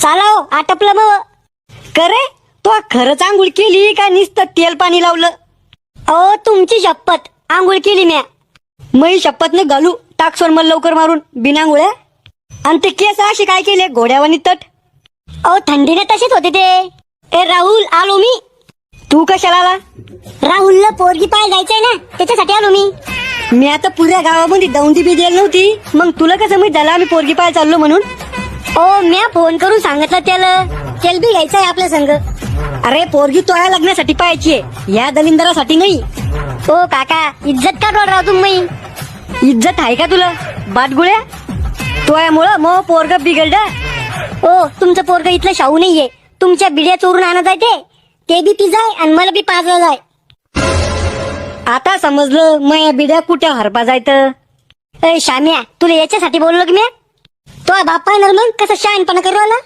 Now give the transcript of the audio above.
साला हो, आटपलं मग. करे तो खरंच आंघोळ केली का नुसतं तेल पाणी लावलं? अहो तुमची शपथ, आंघोळ केली म्या. मै शपथ न घालू टाकसोन मला लवकर मारून बिना आंघोळ्या. आणि ते केस असे काय केले घोड्यावानी तट? अहो थंडीने तसेच होते ते. ए राहुल, आलो मी. तू कशाला आला? राहुलला पोरगी पाय जायचंय ना, त्याच्यासाठी आलो मी. मी आता पुऱ्या गावामध्ये दौंडी बी द्यायला नव्हती, मग तुला कसं माहित झालं आम्ही पोरगी पाय चाललो म्हणून? ओ म्या फोन करून सांगितलं त्याला, तेल बी घ्यायचंय आपल्या संग. अरे पोरगी तोया लग्नासाठी पाहायची आहे, या दलिंदरासाठी नाही. ओ काका, इज्जत का राव तुम्ही? इज्जत आहे का तुला बाटगुळ्या? तोयामुळं मग पोरग बिघडलं. ओ तुमचं पोरग इथलं शाहू नाहीये, तुमच्या बिड्या चोरून आणत आहे ते बी पिजाय आणि मला बी पाजलं जाय. आता समजलं मग बिड्या कुठे हरपा जायचं. ए शाम्या, तुला याच्यासाठी बोललो की म्या? तो बाप पाहणार मग कसं शहाणपणा करू आला.